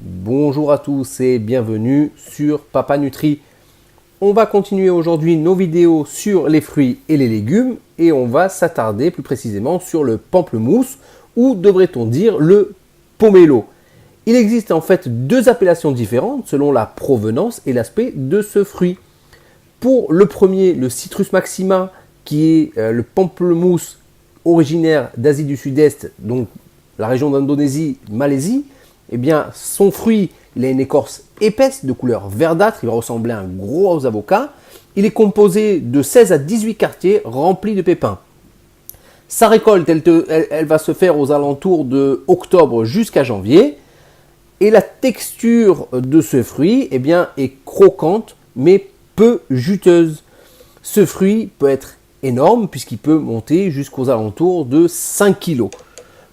Bonjour à tous et bienvenue sur Papa Nutri. On va continuer aujourd'hui nos vidéos sur les fruits et les légumes et on va s'attarder plus précisément sur le pamplemousse ou devrait-on dire le pomelo. Il existe en fait deux appellations différentes selon la provenance et l'aspect de ce fruit. Pour le premier, le Citrus maxima, qui est le pamplemousse originaire d'Asie du Sud-Est, donc la région d'Indonésie, Malaisie, eh bien, son fruit, il a une écorce épaisse de couleur verdâtre, il va ressembler à un gros avocat. Il est composé de 16 à 18 quartiers remplis de pépins. Sa récolte, elle va se faire aux alentours de octobre jusqu'à janvier. Et la texture de ce fruit eh bien, est croquante mais peu juteuse. Ce fruit peut être énorme puisqu'il peut monter jusqu'aux alentours de 5 kg.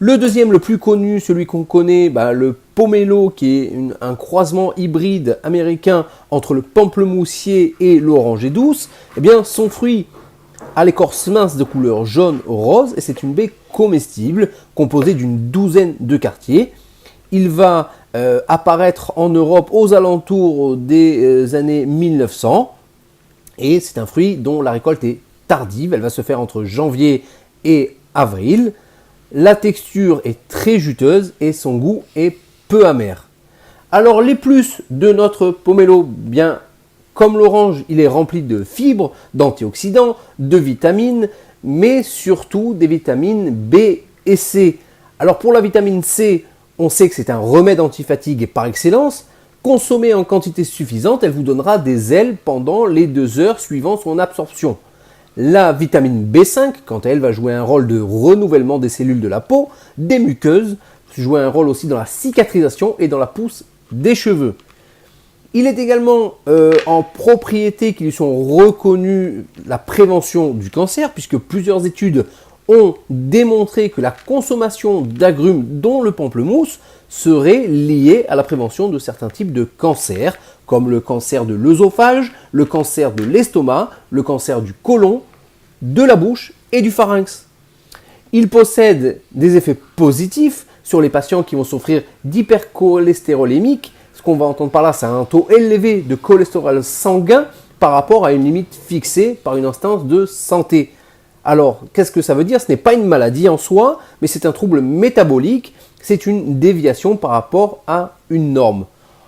Le deuxième, le plus connu, celui qu'on connaît, le pomelo, qui est un croisement hybride américain entre le pamplemoussier et l'oranger douce, eh bien, son fruit a l'écorce mince de couleur jaune-rose et c'est une baie comestible composée d'une douzaine de quartiers. Il va apparaître en Europe aux alentours des années 1900 et c'est un fruit dont la récolte est tardive. Elle va se faire entre janvier et avril. La texture est très juteuse et son goût est peu amer. Alors les plus de notre pomelo, bien comme l'orange, il est rempli de fibres, d'antioxydants, de vitamines, mais surtout des vitamines B et C. Alors pour la vitamine C, on sait que c'est un remède antifatigue par excellence. Consommée en quantité suffisante, elle vous donnera des ailes pendant les 2 heures suivant son absorption. La vitamine B5, quant à elle, va jouer un rôle de renouvellement des cellules de la peau, des muqueuses, jouer un rôle aussi dans la cicatrisation et dans la pousse des cheveux. Il est également en propriétés qui lui sont reconnues la prévention du cancer, puisque plusieurs études ont démontré que la consommation d'agrumes, dont le pamplemousse, serait liée à la prévention de certains types de cancers, comme le cancer de l'œsophage, le cancer de l'estomac, le cancer du côlon, de la bouche et du pharynx. Il possède des effets positifs sur les patients qui vont souffrir d'hypercholestérolémique. Ce qu'on va entendre par là, c'est un taux élevé de cholestérol sanguin par rapport à une limite fixée par une instance de santé. Alors, qu'est-ce que ça veut dire? Ce n'est pas une maladie en soi, mais c'est un trouble métabolique. C'est une déviation par rapport à une norme.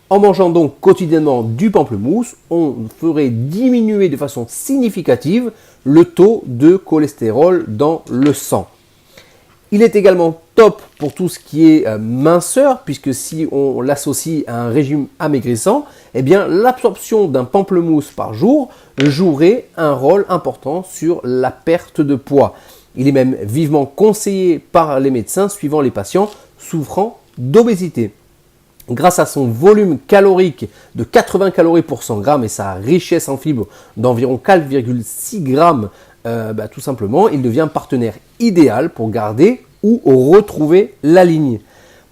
En mangeant donc quotidiennement du pamplemousse, on ferait diminuer de façon significative le taux de cholestérol dans le sang. Il est également top pour tout ce qui est minceur, puisque si on l'associe à un régime amaigrissant, eh bien l'absorption d'un pamplemousse par jour jouerait un rôle important sur la perte de poids. Il est même vivement conseillé par les médecins suivant les patients souffrant d'obésité. Grâce à son volume calorique de 80 calories pour 100 grammes et sa richesse en fibres d'environ 4,6 grammes, tout simplement, il devient partenaire idéal pour garder ou retrouver la ligne.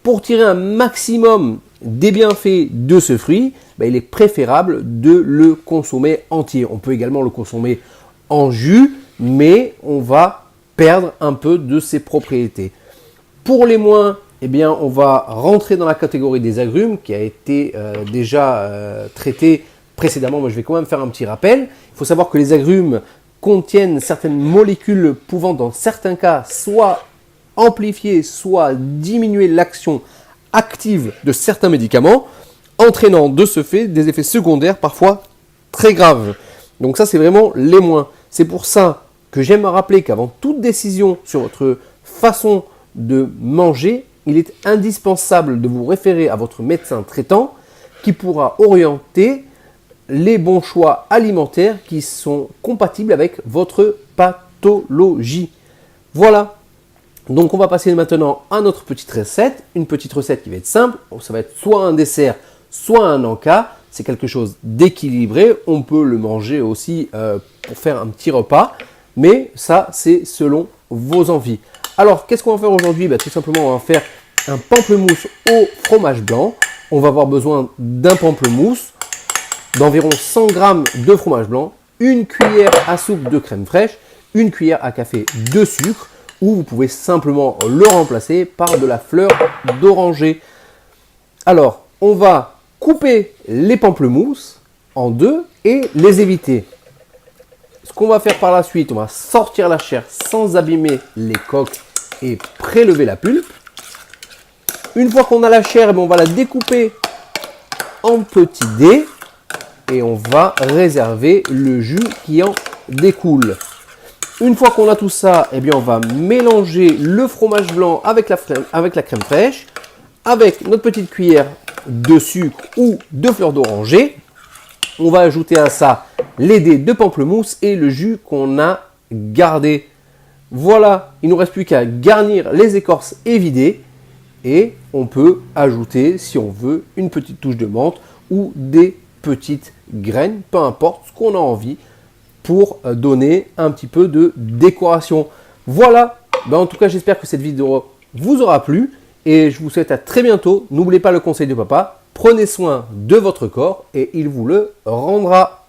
Pour tirer un maximum des bienfaits de ce fruit, il est préférable de le consommer entier. On peut également le consommer en jus, mais on va perdre un peu de ses propriétés. Pour les moins, on va rentrer dans la catégorie des agrumes qui a été déjà traitée précédemment. Moi, je vais quand même faire un petit rappel. Il faut savoir que les agrumes contiennent certaines molécules pouvant, dans certains cas, soit amplifier, soit diminuer l'action active de certains médicaments, entraînant de ce fait des effets secondaires parfois très graves. Donc ça, c'est vraiment les moins. C'est pour ça que j'aime rappeler qu'avant toute décision sur votre façon de manger, il est indispensable de vous référer à votre médecin traitant qui pourra orienter les bons choix alimentaires qui sont compatibles avec votre pathologie. Voilà. Donc on va passer maintenant à notre petite recette. Une petite recette qui va être simple. Ça va être soit un dessert, soit un encas. C'est quelque chose d'équilibré. On peut le manger aussi pour faire un petit repas. Mais ça, c'est selon vos envies. Alors, qu'est-ce qu'on va faire aujourd'hui? Tout simplement, on va faire un pamplemousse au fromage blanc. On va avoir besoin d'un pamplemousse, d'environ 100 g de fromage blanc, une cuillère à soupe de crème fraîche, une cuillère à café de sucre, ou vous pouvez simplement le remplacer par de la fleur d'oranger. Alors, on va couper les pamplemousses en deux et les éviter. Ce qu'on va faire par la suite, on va sortir la chair sans abîmer les coques et prélever la pulpe. Une fois qu'on a la chair, on va la découper en petits dés et on va réserver le jus qui en découle. Une fois qu'on a tout ça, on va mélanger le fromage blanc avec la crème fraîche, avec notre petite cuillère de sucre ou de fleur d'oranger. On va ajouter à ça les dés de pamplemousse et le jus qu'on a gardé. Voilà, il ne nous reste plus qu'à garnir les écorces et vider. Et on peut ajouter, si on veut, une petite touche de menthe ou des petites graines, peu importe ce qu'on a envie, pour donner un petit peu de décoration. Voilà, en tout cas j'espère que cette vidéo vous aura plu et je vous souhaite à très bientôt. N'oubliez pas le conseil de papa, prenez soin de votre corps et il vous le rendra.